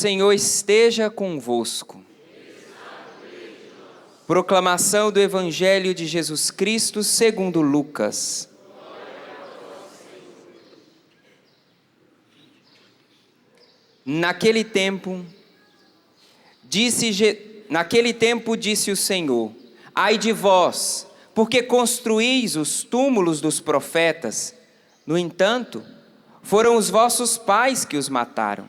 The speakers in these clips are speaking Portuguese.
Senhor esteja convosco. Proclamação do Evangelho de Jesus Cristo segundo Lucas. Naquele tempo disse o Senhor: ai de vós, porque construís os túmulos dos profetas. No entanto, foram os vossos pais que os mataram.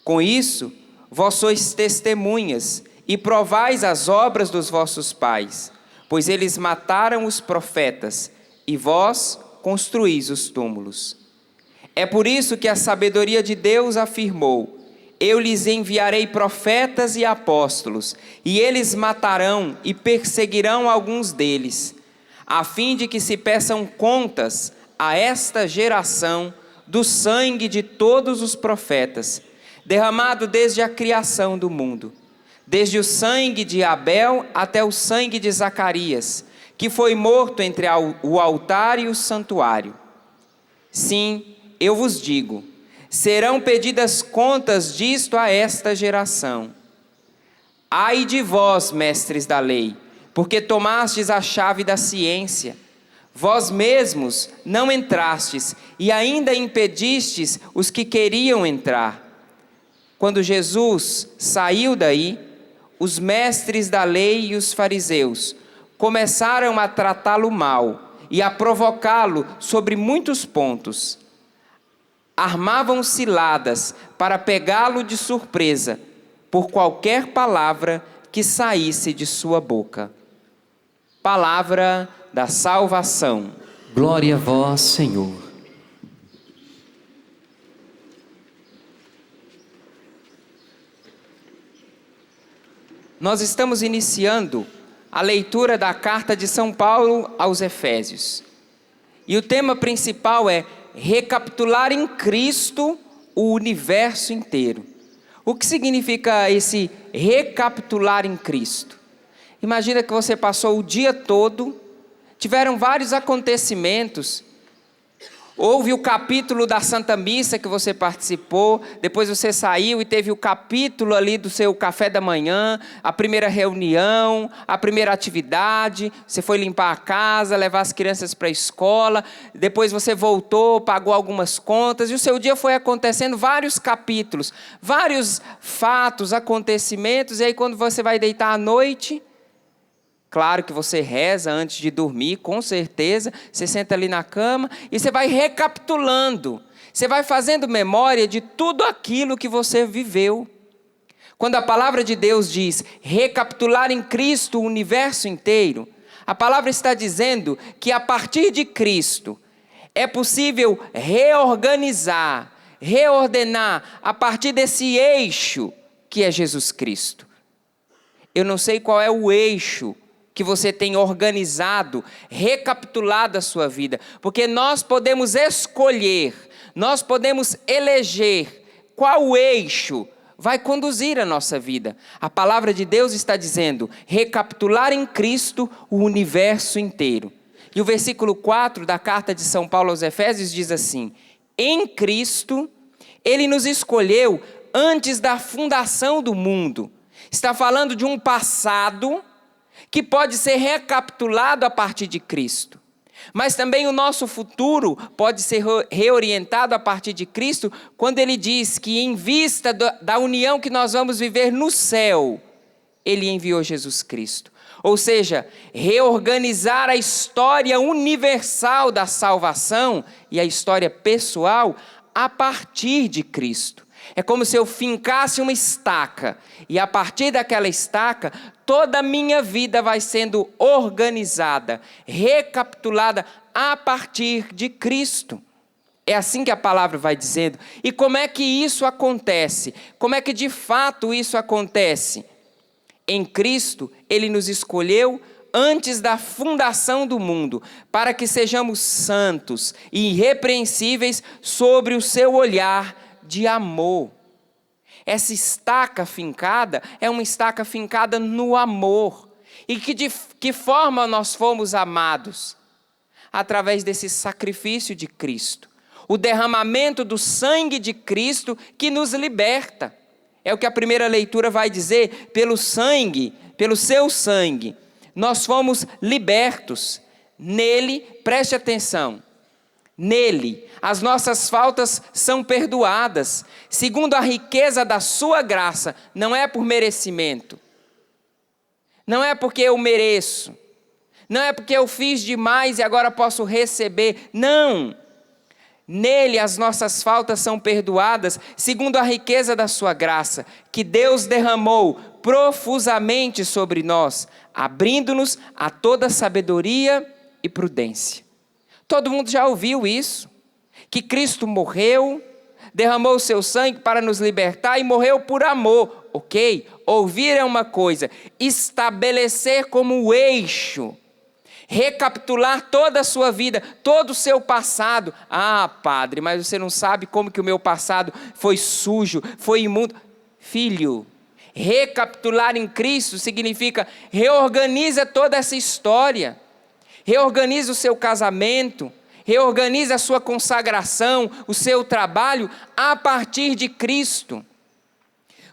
Com isso, vós sois testemunhas e provais as obras dos vossos pais, pois eles mataram os profetas e vós construís os túmulos. É por isso que a sabedoria de Deus afirmou: eu lhes enviarei profetas e apóstolos, e eles matarão e perseguirão alguns deles, a fim de que se peçam contas a esta geração do sangue de todos os profetas, derramado desde a criação do mundo, desde o sangue de Abel até o sangue de Zacarias, que foi morto entre o altar e o santuário. Sim, eu vos digo, serão pedidas contas disto a esta geração. Ai de vós, mestres da lei, porque tomastes a chave da ciência. Vós mesmos não entrastes e ainda impedistes os que queriam entrar. Quando Jesus saiu daí, os mestres da lei e os fariseus começaram a tratá-lo mal e a provocá-lo sobre muitos pontos. Armavam ciladas para pegá-lo de surpresa por qualquer palavra que saísse de sua boca. Palavra da salvação. Glória a vós, Senhor. Nós estamos iniciando a leitura da carta de São Paulo aos Efésios. E o tema principal é recapitular em Cristo o universo inteiro. O que significa esse recapitular em Cristo? Imagina que você passou o dia todo, tiveram vários acontecimentos, houve o capítulo da Santa Missa que você participou, depois você saiu e teve o capítulo ali do seu café da manhã, a primeira reunião, a primeira atividade, você foi limpar a casa, levar as crianças para a escola, depois você voltou, pagou algumas contas, e o seu dia foi acontecendo vários capítulos, vários fatos, acontecimentos, e aí quando você vai deitar à noite, claro que você reza antes de dormir, com certeza. Você senta ali na cama e você vai recapitulando. Você vai fazendo memória de tudo aquilo que você viveu. Quando a palavra de Deus diz recapitular em Cristo o universo inteiro, a palavra está dizendo que a partir de Cristo é possível reorganizar, reordenar a partir desse eixo que é Jesus Cristo. Eu não sei qual é o eixo que você tem organizado, recapitulado a sua vida, porque nós podemos escolher, nós podemos eleger qual eixo vai conduzir a nossa vida. A palavra de Deus está dizendo, recapitular em Cristo o universo inteiro. E o versículo 4 da carta de São Paulo aos Efésios diz assim: em Cristo, Ele nos escolheu antes da fundação do mundo. Está falando de um passado que pode ser recapitulado a partir de Cristo. Mas também o nosso futuro pode ser reorientado a partir de Cristo, quando Ele diz que em vista da união que nós vamos viver no céu, Ele enviou Jesus Cristo. Ou seja, reorganizar a história universal da salvação e a história pessoal a partir de Cristo. É como se eu fincasse uma estaca e a partir daquela estaca, toda a minha vida vai sendo organizada, recapitulada a partir de Cristo. É assim que a palavra vai dizendo. E como é que isso acontece? Como é que de fato isso acontece? Em Cristo, Ele nos escolheu antes da fundação do mundo, para que sejamos santos e irrepreensíveis sobre o seu olhar de amor. Essa estaca fincada é uma estaca fincada no amor. E de que forma nós fomos amados? Através desse sacrifício de Cristo. O derramamento do sangue de Cristo que nos liberta. É o que a primeira leitura vai dizer, pelo sangue, pelo seu sangue, nós fomos libertos. Nele, preste atenção, nele as nossas faltas são perdoadas, segundo a riqueza da sua graça, não é por merecimento, não é porque eu mereço, não é porque eu fiz demais e agora posso receber, não. Nele as nossas faltas são perdoadas, segundo a riqueza da sua graça, que Deus derramou profusamente sobre nós, abrindo-nos a toda sabedoria e prudência. Todo mundo já ouviu isso, que Cristo morreu, derramou o seu sangue para nos libertar e morreu por amor, ok? Ouvir é uma coisa, estabelecer como o eixo, recapitular toda a sua vida, todo o seu passado. Ah, padre, mas você não sabe como que o meu passado foi sujo, foi imundo. Filho, recapitular em Cristo significa reorganiza toda essa história, reorganiza o seu casamento, reorganiza a sua consagração, o seu trabalho a partir de Cristo.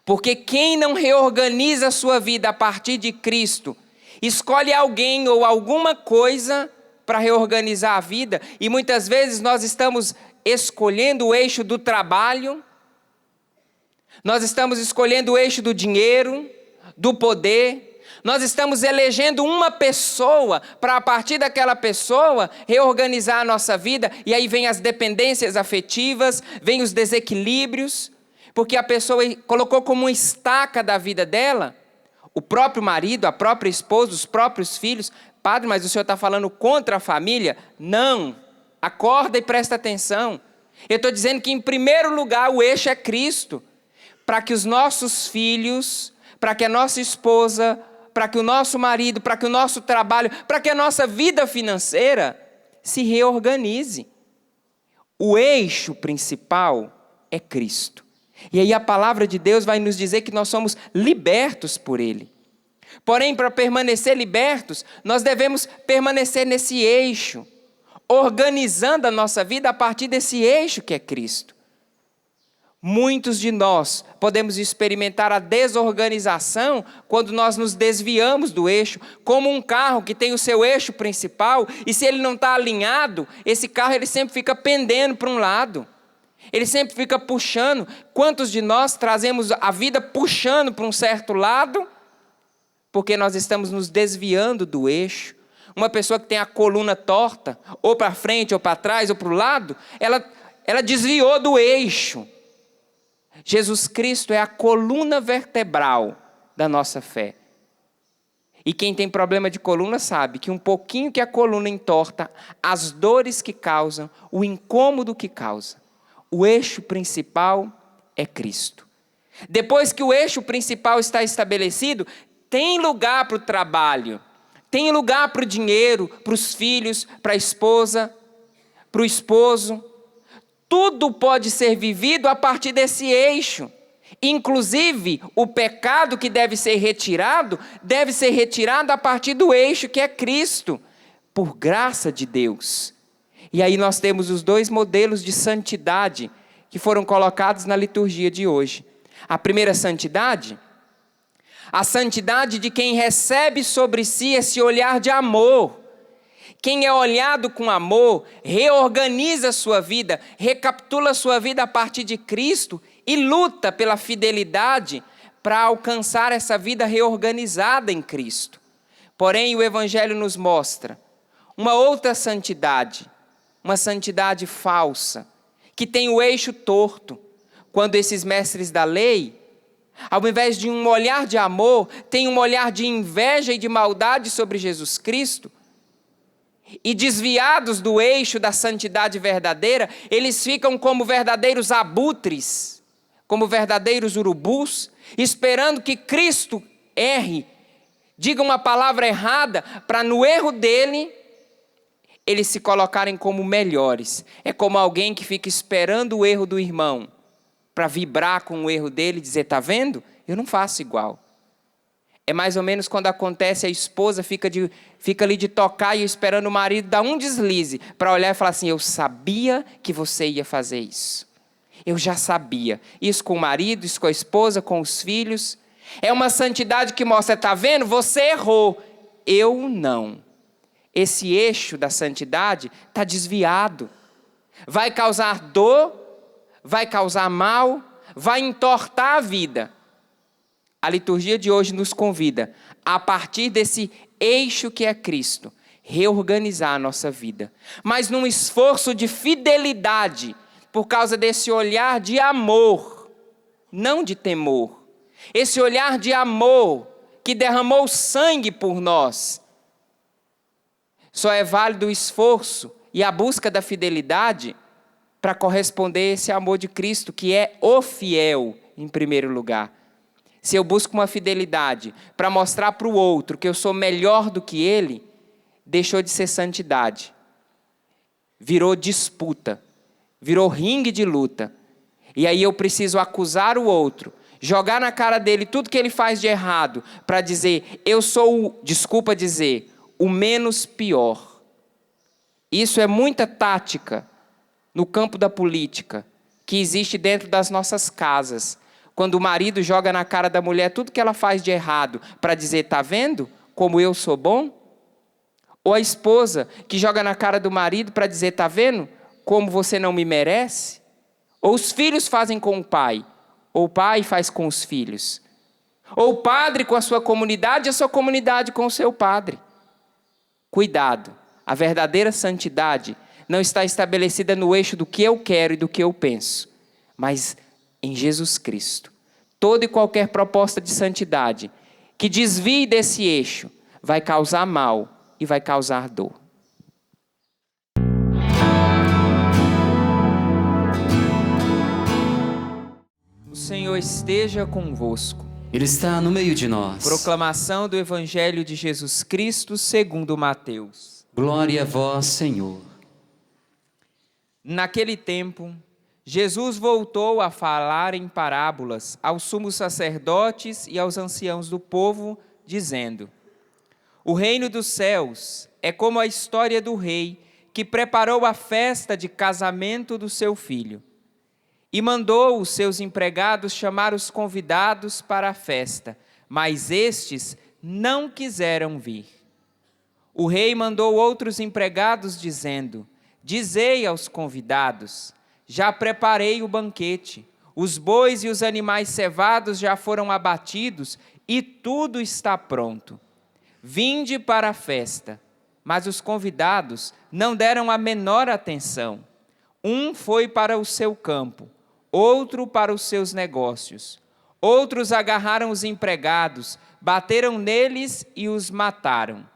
Porque quem não reorganiza a sua vida a partir de Cristo, escolhe alguém ou alguma coisa para reorganizar a vida, e muitas vezes nós estamos escolhendo o eixo do trabalho, nós estamos escolhendo o eixo do dinheiro, do poder, nós estamos elegendo uma pessoa para a partir daquela pessoa reorganizar a nossa vida, e aí vem as dependências afetivas, vem os desequilíbrios, porque a pessoa colocou como uma estaca da vida dela o próprio marido, a própria esposa, os próprios filhos. Padre, mas o senhor está falando contra a família? Não, acorda e presta atenção. Eu estou dizendo que em primeiro lugar o eixo é Cristo, para que os nossos filhos, para que a nossa esposa, para que o nosso marido, para que o nosso trabalho, para que a nossa vida financeira se reorganize. O eixo principal é Cristo. E aí a palavra de Deus vai nos dizer que nós somos libertos por Ele. Porém, para permanecer libertos, nós devemos permanecer nesse eixo, organizando a nossa vida a partir desse eixo que é Cristo. Muitos de nós podemos experimentar a desorganização quando nós nos desviamos do eixo, como um carro que tem o seu eixo principal, e se ele não está alinhado, esse carro ele sempre fica pendendo para um lado. Ele sempre fica puxando. Quantos de nós trazemos a vida puxando para um certo lado? Porque nós estamos nos desviando do eixo. Uma pessoa que tem a coluna torta, ou para frente, ou para trás, ou para o lado, ela desviou do eixo. Jesus Cristo é a coluna vertebral da nossa fé. E quem tem problema de coluna sabe que um pouquinho que a coluna entorta, as dores que causam, o incômodo que causa. O eixo principal é Cristo. Depois que o eixo principal está estabelecido, tem lugar para o trabalho, tem lugar para o dinheiro, para os filhos, para a esposa, para o esposo. Tudo pode ser vivido a partir desse eixo. Inclusive, o pecado que deve ser retirado a partir do eixo que é Cristo, por graça de Deus. E aí nós temos os dois modelos de santidade que foram colocados na liturgia de hoje. A primeira santidade, a santidade de quem recebe sobre si esse olhar de amor. Quem é olhado com amor, reorganiza a sua vida, recapitula a sua vida a partir de Cristo e luta pela fidelidade para alcançar essa vida reorganizada em Cristo. Porém, o Evangelho nos mostra uma outra santidade, uma santidade falsa, que tem o eixo torto, quando esses mestres da lei, ao invés de um olhar de amor, tem um olhar de inveja e de maldade sobre Jesus Cristo, e desviados do eixo da santidade verdadeira, eles ficam como verdadeiros abutres, como verdadeiros urubus, esperando que Cristo erre, diga uma palavra errada, para no erro dele, eles se colocarem como melhores. É como alguém que fica esperando o erro do irmão, para vibrar com o erro dele e dizer, está vendo? Eu não faço igual. É mais ou menos quando acontece, a esposa fica ali de tocar e esperando o marido dar um deslize, para olhar e falar assim, eu sabia que você ia fazer isso. Eu já sabia. Isso com o marido, isso com a esposa, com os filhos. É uma santidade que mostra, está vendo? Você errou. Eu não. Esse eixo da santidade está desviado. Vai causar dor, vai causar mal, vai entortar a vida. A liturgia de hoje nos convida, a partir desse eixo que é Cristo, reorganizar a nossa vida. Mas num esforço de fidelidade, por causa desse olhar de amor, não de temor. Esse olhar de amor que derramou sangue por nós. Só é válido o esforço e a busca da fidelidade para corresponder a esse amor de Cristo, que é o fiel em primeiro lugar. Se eu busco uma fidelidade para mostrar para o outro que eu sou melhor do que ele, deixou de ser santidade. Virou disputa, virou ringue de luta. E aí eu preciso acusar o outro, jogar na cara dele tudo que ele faz de errado, para dizer, eu sou, desculpa dizer, o menos pior. Isso é muita tática no campo da política, que existe dentro das nossas casas. Quando o marido joga na cara da mulher tudo que ela faz de errado, para dizer, tá vendo como eu sou bom? Ou a esposa que joga na cara do marido para dizer, tá vendo como você não me merece? Ou os filhos fazem com o pai, ou o pai faz com os filhos. Ou o padre com a sua comunidade, a sua comunidade com o seu padre. Cuidado, a verdadeira santidade não está estabelecida no eixo do que eu quero e do que eu penso, mas em Jesus Cristo. Toda e qualquer proposta de santidade que desvie desse eixo vai causar mal e vai causar dor. O Senhor esteja convosco. Ele está no meio de nós. Proclamação do Evangelho de Jesus Cristo segundo Mateus. Glória a vós, Senhor. Naquele tempo, Jesus voltou a falar em parábolas aos sumos sacerdotes e aos anciãos do povo, dizendo: o reino dos céus é como a história do rei que preparou a festa de casamento do seu filho. E mandou os seus empregados chamar os convidados para a festa, mas estes não quiseram vir. O rei mandou outros empregados dizendo: dizei aos convidados, já preparei o banquete, os bois e os animais cevados já foram abatidos e tudo está pronto. Vinde para a festa. Mas os convidados não deram a menor atenção. Um foi para o seu campo, outro para os seus negócios. Outros agarraram os empregados, bateram neles e os mataram.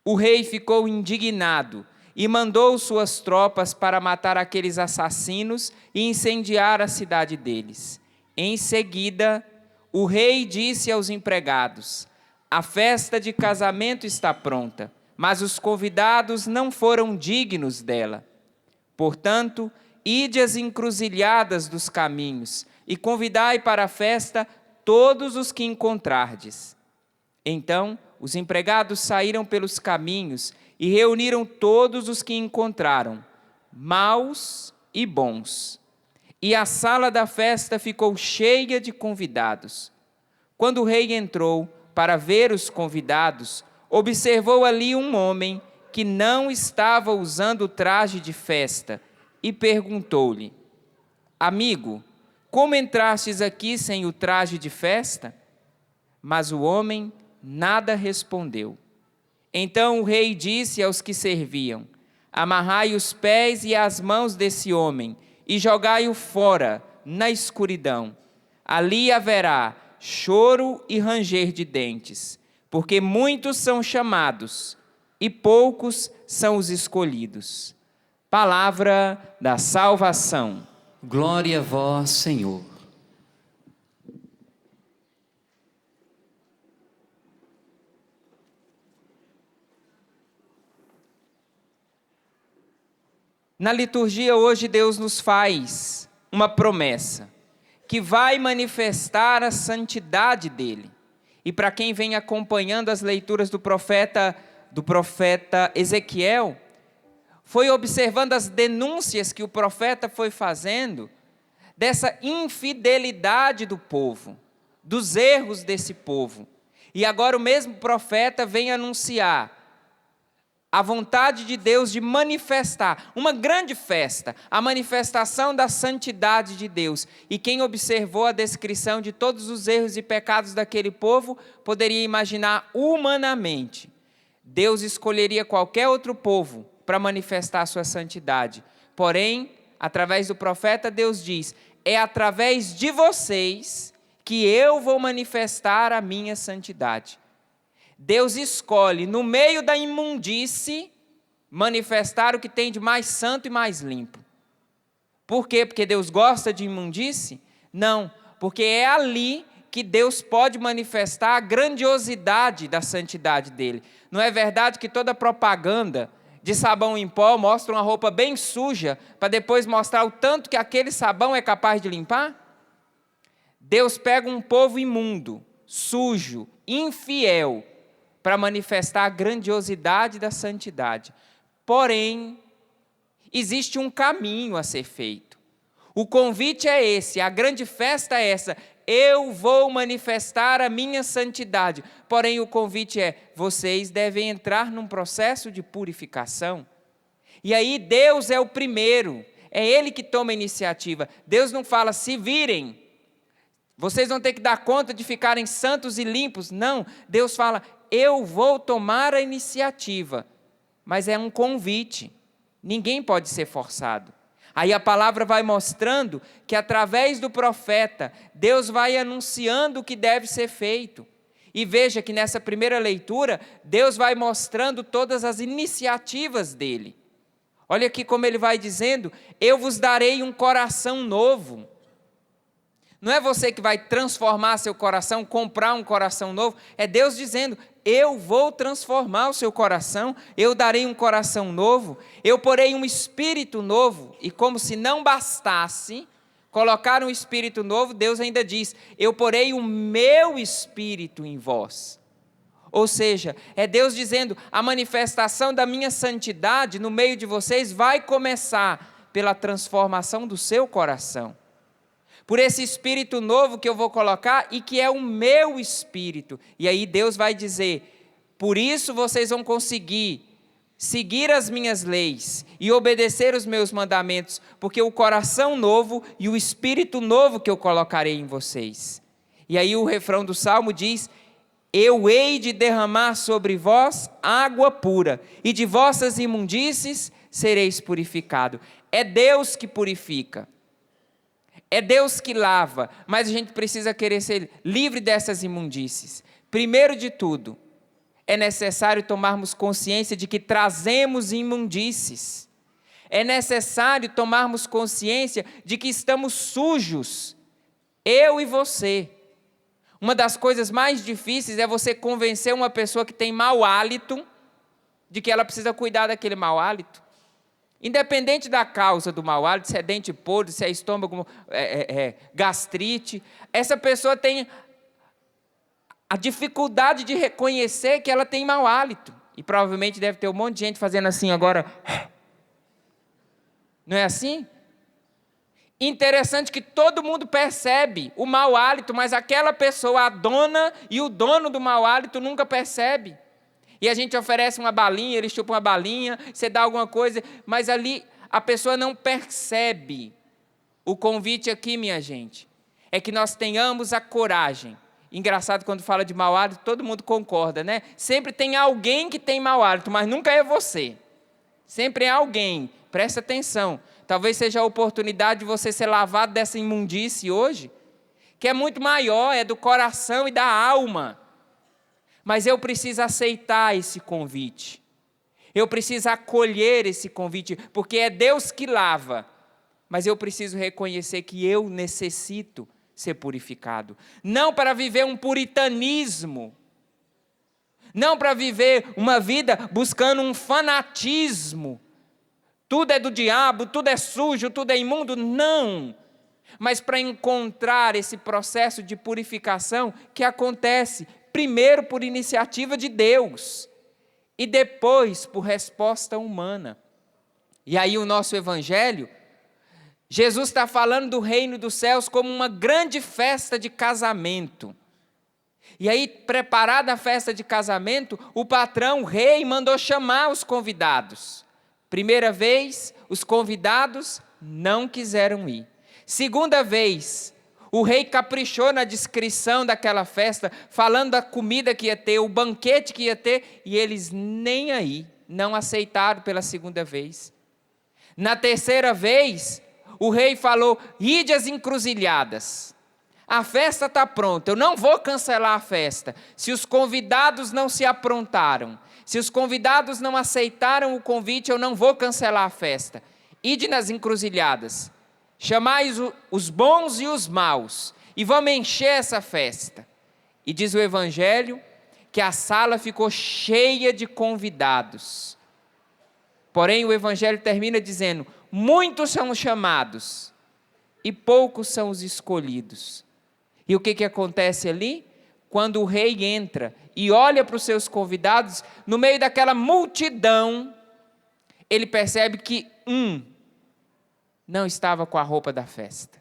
O rei ficou indignado e mandou suas tropas para matar aqueles assassinos e incendiar a cidade deles. Em seguida, o rei disse aos empregados: a festa de casamento está pronta, mas os convidados não foram dignos dela. Portanto, ide às encruzilhadas dos caminhos e convidai para a festa todos os que encontrardes. Então, os empregados saíram pelos caminhos e reuniram todos os que encontraram, maus e bons. E a sala da festa ficou cheia de convidados. Quando o rei entrou para ver os convidados, observou ali um homem que não estava usando o traje de festa e perguntou-lhe: amigo, como entrastes aqui sem o traje de festa? Mas o homem nada respondeu. Então o rei disse aos que serviam: amarrai os pés e as mãos desse homem e jogai-o fora na escuridão. Ali haverá choro e ranger de dentes, porque muitos são chamados e poucos são os escolhidos. Palavra da salvação. Glória a vós, Senhor. Na liturgia hoje Deus nos faz uma promessa, que vai manifestar a santidade dele. E para quem vem acompanhando as leituras do profeta Ezequiel, foi observando as denúncias que o profeta foi fazendo dessa infidelidade do povo, dos erros desse povo. E agora o mesmo profeta vem anunciar a vontade de Deus de manifestar uma grande festa, a manifestação da santidade de Deus. E quem observou a descrição de todos os erros e pecados daquele povo, poderia imaginar humanamente. Deus escolheria qualquer outro povo para manifestar a sua santidade. Porém, através do profeta, Deus diz: é através de vocês que eu vou manifestar a minha santidade. Deus escolhe, no meio da imundície, manifestar o que tem de mais santo e mais limpo. Por quê? Porque Deus gosta de imundície? Não, porque é ali que Deus pode manifestar a grandiosidade da santidade dele. Não é verdade que toda propaganda de sabão em pó mostra uma roupa bem suja, para depois mostrar o tanto que aquele sabão é capaz de limpar? Deus pega um povo imundo, sujo, infiel, para manifestar a grandiosidade da santidade. Porém, existe um caminho a ser feito. O convite é esse, a grande festa é essa: eu vou manifestar a minha santidade. Porém, o convite é: vocês devem entrar num processo de purificação. E aí Deus é o primeiro, é Ele que toma a iniciativa. Deus não fala: se virem, vocês vão ter que dar conta de ficarem santos e limpos. Não, Deus fala: eu vou tomar a iniciativa. Mas é um convite, ninguém pode ser forçado. Aí a palavra vai mostrando que através do profeta, Deus vai anunciando o que deve ser feito. E veja que nessa primeira leitura, Deus vai mostrando todas as iniciativas dele. Olha aqui como ele vai dizendo: eu vos darei um coração novo. Não é você que vai transformar seu coração, comprar um coração novo. É Deus dizendo: eu vou transformar o seu coração, eu darei um coração novo, eu porei um espírito novo. E como se não bastasse colocar um espírito novo, Deus ainda diz: eu porei o meu espírito em vós. Ou seja, é Deus dizendo: a manifestação da minha santidade no meio de vocês vai começar pela transformação do seu coração. Por esse espírito novo que eu vou colocar e que é o meu espírito. E aí Deus vai dizer: por isso vocês vão conseguir seguir as minhas leis e obedecer os meus mandamentos, porque o coração novo e o espírito novo que eu colocarei em vocês. E aí o refrão do Salmo diz: eu hei de derramar sobre vós água pura, e de vossas imundícies sereis purificado. É Deus que purifica. É Deus que lava, mas a gente precisa querer ser livre dessas imundícies. Primeiro de tudo, é necessário tomarmos consciência de que trazemos imundícies. É necessário tomarmos consciência de que estamos sujos, eu e você. Uma das coisas mais difíceis é você convencer uma pessoa que tem mau hálito de que ela precisa cuidar daquele mau hálito. Independente da causa do mau hálito, se é dente podre, se é estômago, gastrite, essa pessoa tem a dificuldade de reconhecer que ela tem mau hálito. E provavelmente deve ter um monte de gente fazendo assim agora. Não é assim? Interessante que todo mundo percebe o mau hálito, mas aquela pessoa, a dona e o dono do mau hálito, nunca percebe. E a gente oferece uma balinha, ele chupa uma balinha, você dá alguma coisa, mas ali a pessoa não percebe. O convite aqui, minha gente, é que nós tenhamos a coragem. Engraçado, quando fala de mau hálito, todo mundo concorda, né? Sempre tem alguém que tem mau hálito, mas nunca é você. Sempre é alguém, presta atenção. Talvez seja a oportunidade de você ser lavado dessa imundície hoje, que é muito maior, é do coração e da alma. Mas eu preciso aceitar esse convite. Eu preciso acolher esse convite, porque é Deus que lava. Mas eu preciso reconhecer que eu necessito ser purificado. Não para viver um puritanismo. Não para viver uma vida buscando um fanatismo. Tudo é do diabo, tudo é sujo, tudo é imundo. Não. Mas para encontrar esse processo de purificação que acontece primeiro por iniciativa de Deus e depois por resposta humana. E aí o nosso evangelho Jesus está falando do reino dos céus como uma grande festa de casamento. E aí, preparada a festa de casamento, o patrão, o rei, mandou chamar os convidados. Primeira vez, os convidados não quiseram ir. Segunda vez, o rei caprichou na descrição daquela festa, falando da comida que ia ter, o banquete que ia ter, e eles nem aí, não aceitaram pela segunda vez. Na terceira vez, o rei falou: ide às encruzilhadas. A festa está pronta, eu não vou cancelar a festa. Se os convidados não se aprontaram, se os convidados não aceitaram o convite, eu não vou cancelar a festa. Ide nas encruzilhadas, chamai os bons e os maus, e vamos encher essa festa. E diz o Evangelho que a sala ficou cheia de convidados. Porém, o Evangelho termina dizendo: muitos são os chamados, e poucos são os escolhidos. E o que acontece ali? Quando o rei entra e olha para os seus convidados, no meio daquela multidão, ele percebe que não estava com a roupa da festa.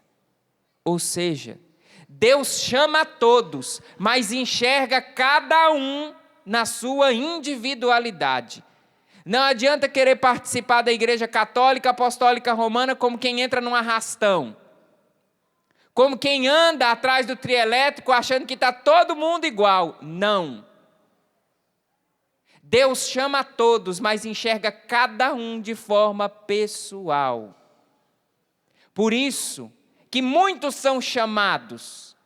Ou seja, Deus chama a todos, mas enxerga cada um na sua individualidade. Não adianta querer participar da Igreja Católica Apostólica Romana como quem entra num arrastão. Como quem anda atrás do trielétrico achando que está todo mundo igual. Não. Deus chama a todos, mas enxerga cada um de forma pessoal. Por isso que muitos são chamados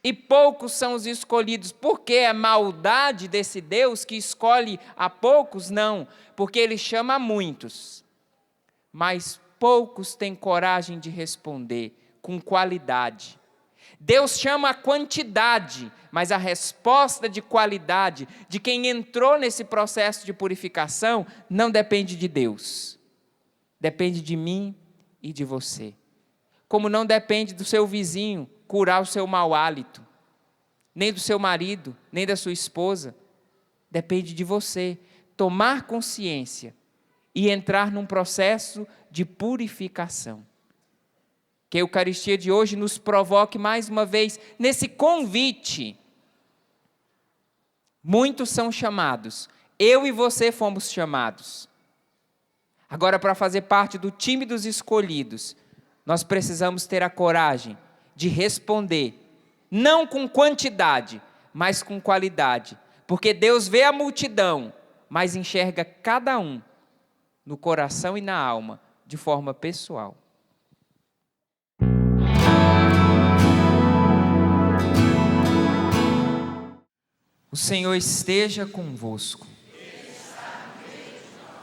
e poucos são os escolhidos. Por que é maldade desse Deus que escolhe a poucos? Não, porque Ele chama a muitos, mas poucos têm coragem de responder com qualidade. Deus chama a quantidade, mas a resposta de qualidade de quem entrou nesse processo de purificação não depende de Deus. Depende de mim e de você. Como não depende do seu vizinho curar o seu mau hálito, nem do seu marido, nem da sua esposa. Depende de você tomar consciência e entrar num processo de purificação. Que a Eucaristia de hoje nos provoque mais uma vez nesse convite. Muitos são chamados, eu e você fomos chamados. Agora, para fazer parte do time dos escolhidos, nós precisamos ter a coragem de responder, não com quantidade, mas com qualidade. Porque Deus vê a multidão, mas enxerga cada um no coração e na alma, de forma pessoal. O Senhor esteja convosco.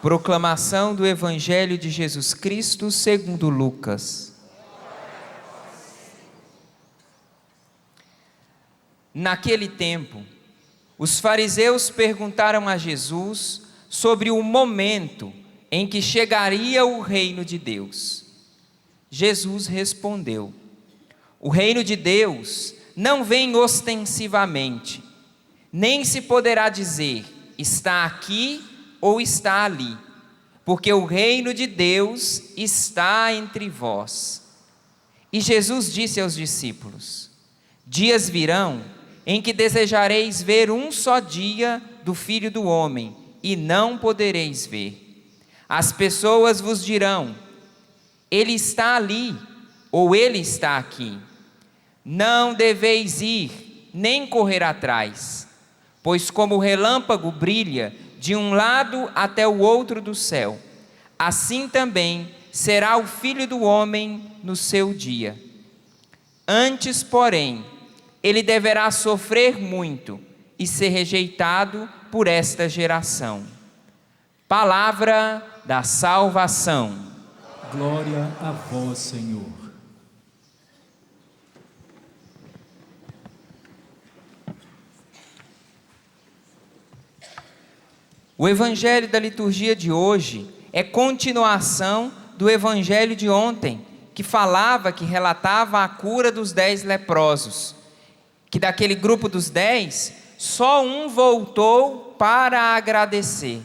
Proclamação do Evangelho de Jesus Cristo segundo Lucas. Naquele tempo, os fariseus perguntaram a Jesus sobre o momento em que chegaria o reino de Deus. Jesus respondeu: o reino de Deus não vem ostensivamente, nem se poderá dizer, está aqui ou está ali, porque o reino de Deus está entre vós. E Jesus disse aos discípulos: dias virão em que desejareis ver um só dia do Filho do Homem, e não podereis ver. As pessoas vos dirão: ele está ali, ou ele está aqui. Não deveis ir, nem correr atrás. Pois como o relâmpago brilha de um lado até o outro do céu, assim também será o Filho do Homem no seu dia. Antes, porém, ele deverá sofrer muito e ser rejeitado por esta geração. Palavra da salvação. Glória a vós, Senhor. O evangelho da liturgia de hoje é continuação do evangelho de ontem, que relatava a cura dos 10 leprosos. Que daquele grupo dos 10, só um voltou para agradecer.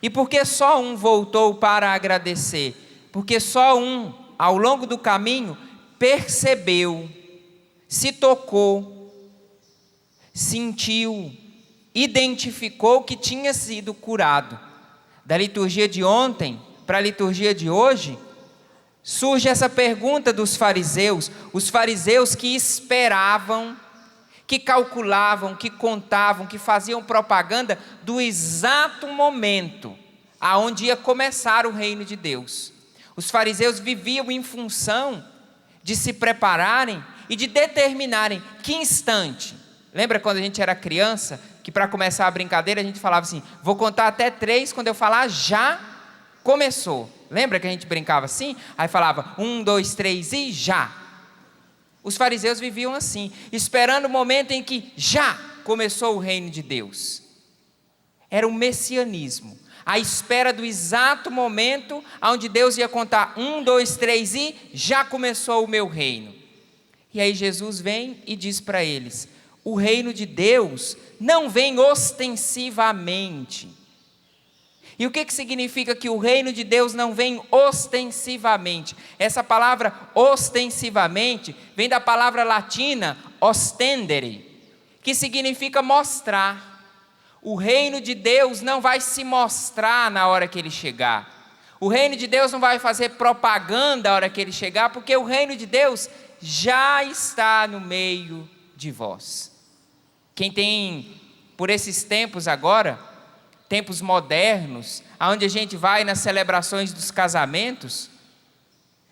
E por que só um voltou para agradecer? Porque só um ao longo do caminho, percebeu, se tocou, sentiu, identificou que tinha sido curado. Da liturgia de ontem para a liturgia de hoje, surge essa pergunta dos fariseus, os fariseus que esperavam, que calculavam, que contavam, que faziam propaganda do exato momento aonde ia começar o reino de Deus. Os fariseus viviam em função de se prepararem e de determinarem que instante. Lembra quando a gente era criança, que para começar a brincadeira a gente falava assim, vou contar até 3, quando eu falar já começou. Lembra que a gente brincava assim? Aí falava 1, 2, 3 e já. Os fariseus viviam assim, esperando o momento em que já começou o reino de Deus. Era o messianismo, a espera do exato momento onde Deus ia contar 1, 2, 3 e já começou o meu reino. E aí Jesus vem e diz para eles, o reino de Deus não vem ostensivamente. E o que significa que o reino de Deus não vem ostensivamente? Essa palavra ostensivamente vem da palavra latina ostendere, que significa mostrar. O reino de Deus não vai se mostrar na hora que ele chegar. O reino de Deus não vai fazer propaganda na hora que ele chegar, porque o reino de Deus já está no meio de vós. Quem tem, por esses tempos agora, tempos modernos, onde a gente vai nas celebrações dos casamentos,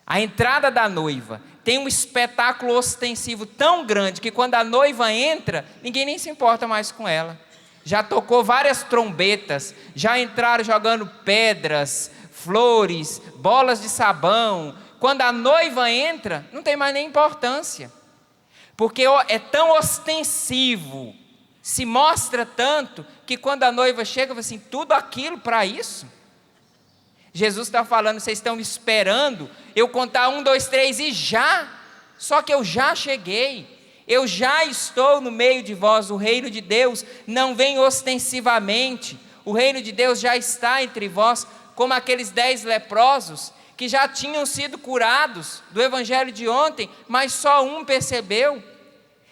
a entrada da noiva tem um espetáculo ostensivo tão grande que quando a noiva entra, ninguém nem se importa mais com ela. Já tocou várias trombetas, já entraram jogando pedras, flores, bolas de sabão. Quando a noiva entra, não tem mais nem importância, porque é tão ostensivo, se mostra tanto, que quando a noiva chega, assim, tudo aquilo para isso? Jesus está falando, vocês estão esperando eu contar 1, 2, 3 e já, só que eu já cheguei, eu já estou no meio de vós. O reino de Deus não vem ostensivamente, o reino de Deus já está entre vós, como aqueles 10 leprosos, que já tinham sido curados do evangelho de ontem, mas só um percebeu.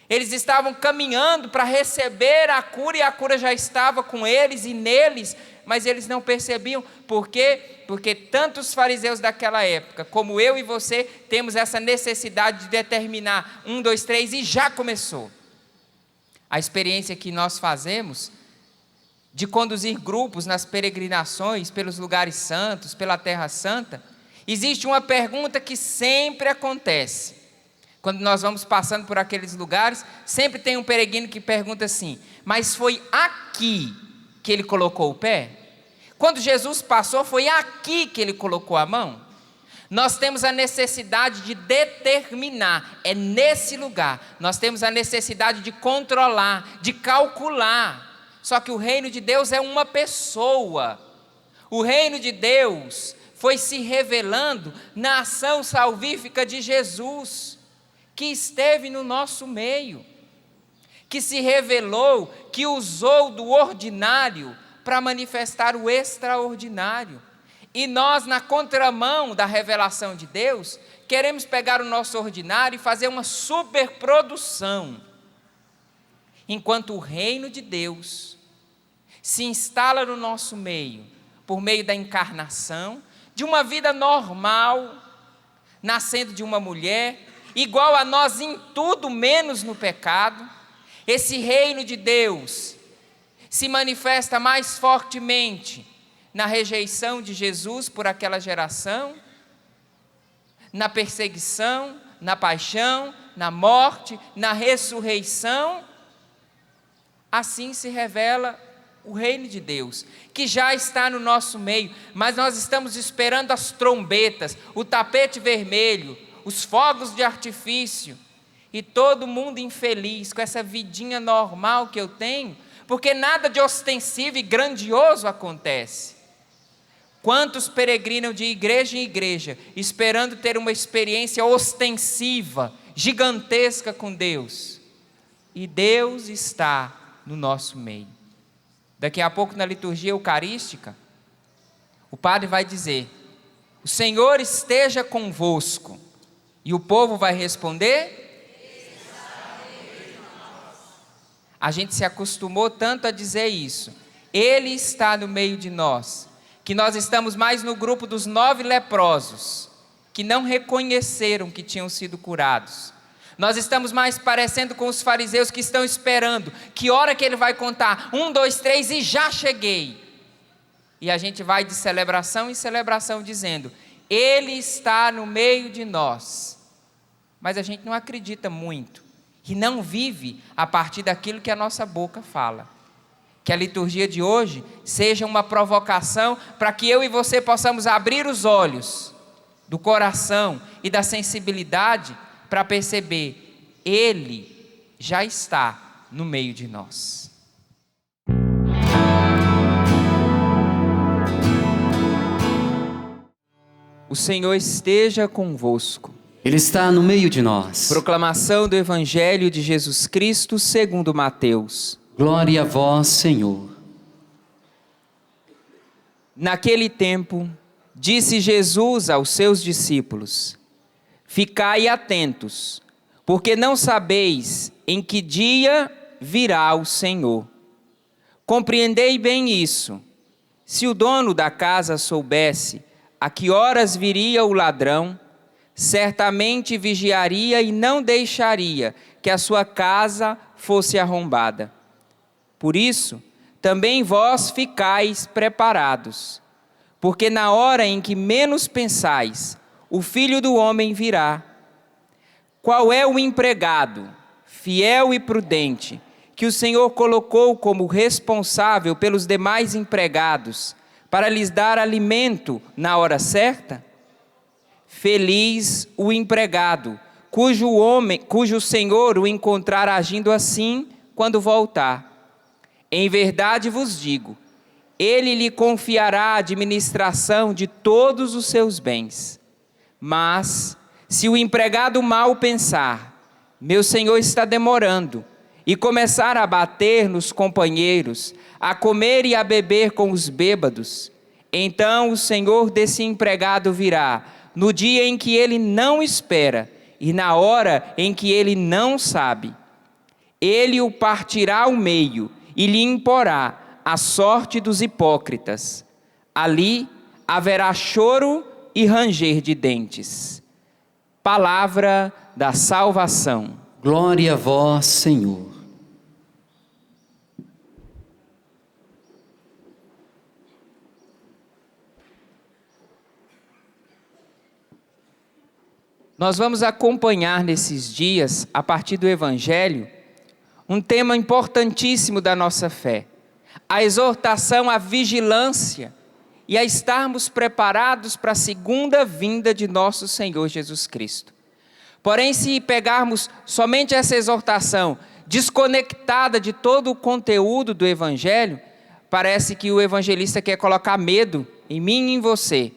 Eles estavam caminhando para receber a cura e a cura já estava com eles e neles, mas eles não percebiam. Por quê? Porque tanto os fariseus daquela época, como eu e você, temos essa necessidade de determinar 1, 2, 3 e já começou. A experiência que nós fazemos de conduzir grupos nas peregrinações pelos lugares santos, pela Terra Santa, existe uma pergunta que sempre acontece. Quando nós vamos passando por aqueles lugares, sempre tem um peregrino que pergunta assim, mas foi aqui que ele colocou o pé? Quando Jesus passou, foi aqui que ele colocou a mão? Nós temos a necessidade de determinar, é nesse lugar. Nós temos a necessidade de controlar, de calcular. Só que o reino de Deus é uma pessoa. O reino de Deus foi se revelando na ação salvífica de Jesus, que esteve no nosso meio, que se revelou, que usou do ordinário para manifestar o extraordinário. E nós, na contramão da revelação de Deus, queremos pegar o nosso ordinário e fazer uma superprodução, enquanto o reino de Deus se instala no nosso meio, por meio da encarnação, de uma vida normal, nascendo de uma mulher, igual a nós em tudo menos no pecado. Esse reino de Deus se manifesta mais fortemente na rejeição de Jesus por aquela geração, na perseguição, na paixão, na morte, na ressurreição. Assim se revela o reino de Deus, que já está no nosso meio, mas nós estamos esperando as trombetas, o tapete vermelho, os fogos de artifício, e todo mundo infeliz com essa vidinha normal que eu tenho, porque nada de ostensivo e grandioso acontece. Quantos peregrinam de igreja em igreja, esperando ter uma experiência ostensiva, gigantesca com Deus, e Deus está no nosso meio. Daqui a pouco, na liturgia eucarística, o padre vai dizer: O Senhor esteja convosco. E o povo vai responder? A gente se acostumou tanto a dizer isso. Ele está no meio de nós, que nós estamos mais no grupo dos 9 leprosos, que não reconheceram que tinham sido curados. Nós estamos mais parecendo com os fariseus que estão esperando. Que hora que ele vai contar? 1, 2, 3 e já cheguei. E a gente vai de celebração em celebração dizendo, ele está no meio de nós. Mas a gente não acredita muito. E não vive a partir daquilo que a nossa boca fala. Que a liturgia de hoje seja uma provocação para que eu e você possamos abrir os olhos do coração e da sensibilidade para perceber, Ele já está no meio de nós. O Senhor esteja convosco. Ele está no meio de nós. Proclamação do Evangelho de Jesus Cristo segundo Mateus. Glória a vós, Senhor. Naquele tempo, disse Jesus aos seus discípulos: ficai atentos, porque não sabeis em que dia virá o Senhor. Compreendei bem isso. Se o dono da casa soubesse a que horas viria o ladrão, certamente vigiaria e não deixaria que a sua casa fosse arrombada. Por isso, também vós ficais preparados, porque na hora em que menos pensais, o Filho do Homem virá. Qual é o empregado, fiel e prudente, que o Senhor colocou como responsável pelos demais empregados, para lhes dar alimento na hora certa? Feliz o empregado, cujo senhor o encontrar agindo assim quando voltar. Em verdade vos digo, ele lhe confiará a administração de todos os seus bens. Mas, se o empregado mal pensar, meu senhor está demorando, e começar a bater nos companheiros, a comer e a beber com os bêbados, então o senhor desse empregado virá, no dia em que ele não espera e na hora em que ele não sabe. Ele o partirá ao meio e lhe imporá a sorte dos hipócritas. Ali haverá choro e ranger de dentes. Palavra da salvação. Glória a vós, Senhor. Nós vamos acompanhar nesses dias, a partir do Evangelho, um tema importantíssimo da nossa fé. A exortação à vigilância e a estarmos preparados para a segunda vinda de nosso Senhor Jesus Cristo. Porém, se pegarmos somente essa exortação desconectada de todo o conteúdo do Evangelho, parece que o evangelista quer colocar medo em mim e em você.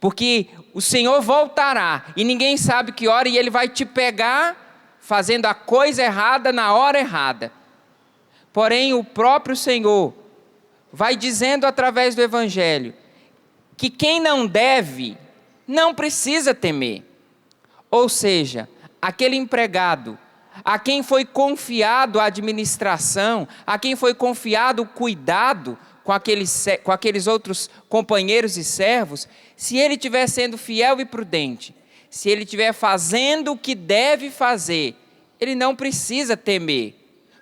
Porque o Senhor voltará e ninguém sabe que hora, e Ele vai te pegar fazendo a coisa errada na hora errada. Porém, o próprio Senhor vai dizendo através do Evangelho que quem não deve, não precisa temer. Ou seja, aquele empregado, a quem foi confiado a administração, a quem foi confiado o cuidado com aqueles outros companheiros e servos, se ele estiver sendo fiel e prudente, se ele estiver fazendo o que deve fazer, ele não precisa temer,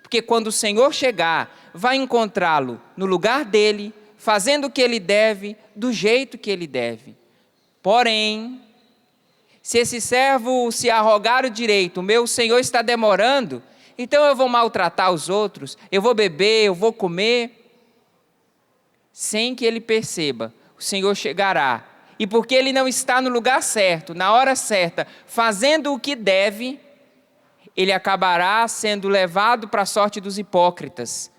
porque quando o Senhor chegar, vai encontrá-lo no lugar dele, fazendo o que ele deve, do jeito que ele deve. Porém, se esse servo se arrogar o direito, o meu Senhor está demorando, então eu vou maltratar os outros, eu vou beber, eu vou comer, sem que ele perceba, o Senhor chegará. E porque ele não está no lugar certo, na hora certa, fazendo o que deve, ele acabará sendo levado para a sorte dos hipócritas.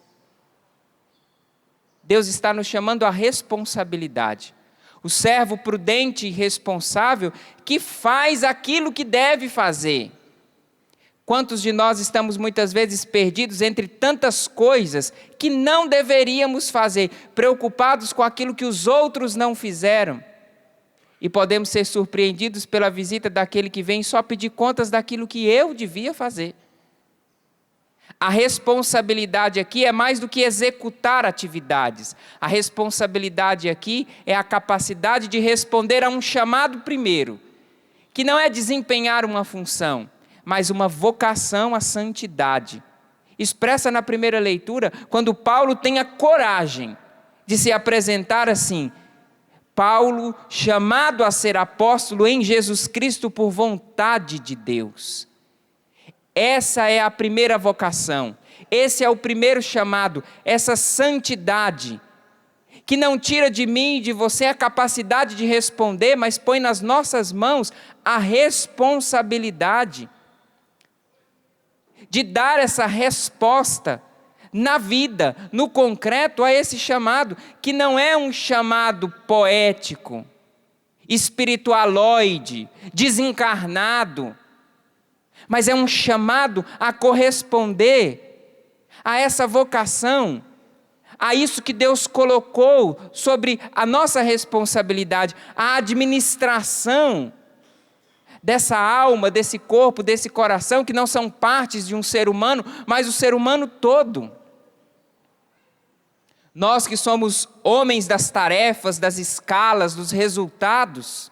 Deus está nos chamando à responsabilidade. O servo prudente e responsável que faz aquilo que deve fazer. Quantos de nós estamos muitas vezes perdidos entre tantas coisas que não deveríamos fazer, preocupados com aquilo que os outros não fizeram? E podemos ser surpreendidos pela visita daquele que vem só pedir contas daquilo que eu devia fazer. A responsabilidade aqui é mais do que executar atividades. A responsabilidade aqui é a capacidade de responder a um chamado primeiro, que não é desempenhar uma função, mas uma vocação à santidade. Expressa na primeira leitura, quando Paulo tem a coragem de se apresentar assim: Paulo, chamado a ser apóstolo em Jesus Cristo por vontade de Deus. Essa é a primeira vocação, esse é o primeiro chamado, essa santidade, que não tira de mim e de você a capacidade de responder, mas põe nas nossas mãos a responsabilidade de dar essa resposta na vida, no concreto, a esse chamado, que não é um chamado poético, espiritualoide, desencarnado, mas é um chamado a corresponder a essa vocação, a isso que Deus colocou sobre a nossa responsabilidade, a administração dessa alma, desse corpo, desse coração, que não são partes de um ser humano, mas o ser humano todo. Nós que somos homens das tarefas, das escalas, dos resultados,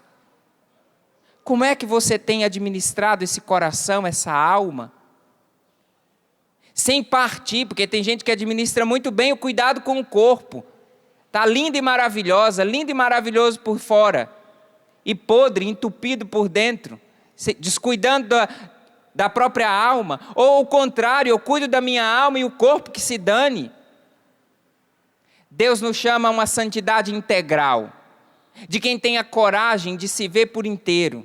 como é que você tem administrado esse coração, essa alma? Sem partir, porque tem gente que administra muito bem o cuidado com o corpo. Está linda e maravilhosa, lindo e maravilhoso por fora, e podre, entupido por dentro, descuidando da própria alma. Ou o contrário, eu cuido da minha alma e o corpo que se dane. Deus nos chama a uma santidade integral, de quem tem a coragem de se ver por inteiro,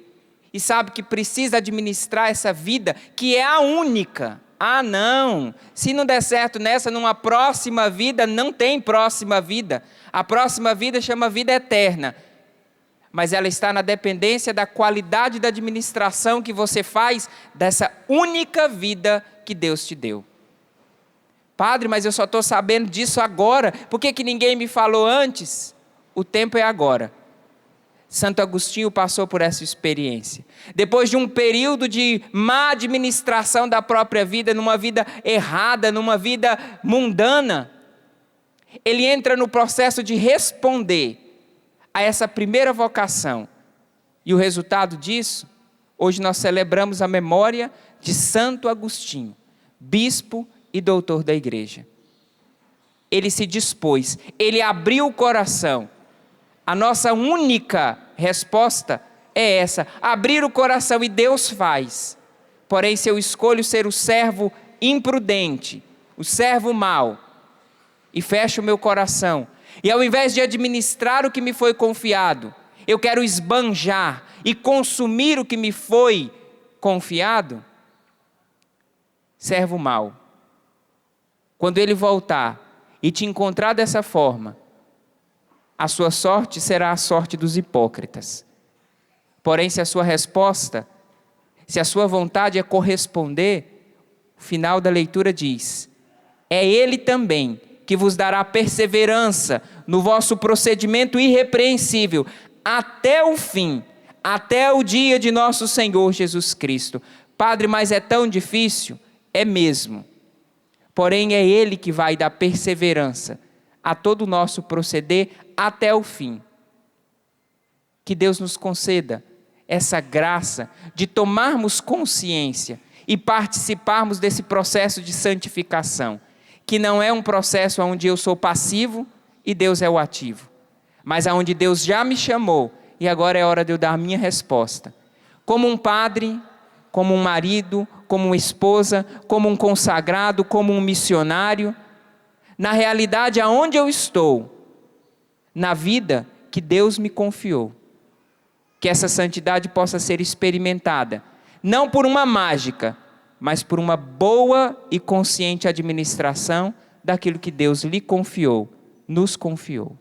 e sabe que precisa administrar essa vida, que é a única. Ah, não, se não der certo nessa, numa próxima vida, não tem próxima vida. A próxima vida chama vida eterna, mas ela está na dependência da qualidade da administração que você faz dessa única vida que Deus te deu. Padre, mas eu só estou sabendo disso agora, por que ninguém me falou antes? O tempo é agora. Santo Agostinho passou por essa experiência. Depois de um período de má administração da própria vida, numa vida errada, numa vida mundana, ele entra no processo de responder a essa primeira vocação. E o resultado disso, hoje nós celebramos a memória de Santo Agostinho, bispo e doutor da igreja. Ele se dispôs, ele abriu o coração. A nossa única resposta é essa: abrir o coração, e Deus faz. Porém, se eu escolho ser o servo imprudente, o servo mau, e fecho o meu coração, e ao invés de administrar o que me foi confiado, eu quero esbanjar e consumir o que me foi confiado, servo mau, quando ele voltar e te encontrar dessa forma, a sua sorte será a sorte dos hipócritas. Porém, se a sua resposta, se a sua vontade é corresponder, o final da leitura diz: é Ele também que vos dará perseverança no vosso procedimento irrepreensível, até o fim, até o dia de nosso Senhor Jesus Cristo. Padre, mas é tão difícil? É mesmo. Porém, é Ele que vai dar perseverança a todo o nosso proceder até o fim. Que Deus nos conceda essa graça de tomarmos consciência e participarmos desse processo de santificação, que não é um processo onde eu sou passivo e Deus é o ativo, mas onde Deus já me chamou e agora é hora de eu dar a minha resposta. Como um padre, como um marido, como uma esposa, como um consagrado, como um missionário, na realidade aonde eu estou, na vida que Deus me confiou. Que essa santidade possa ser experimentada, não por uma mágica, mas por uma boa e consciente administração daquilo que Deus lhe confiou, nos confiou.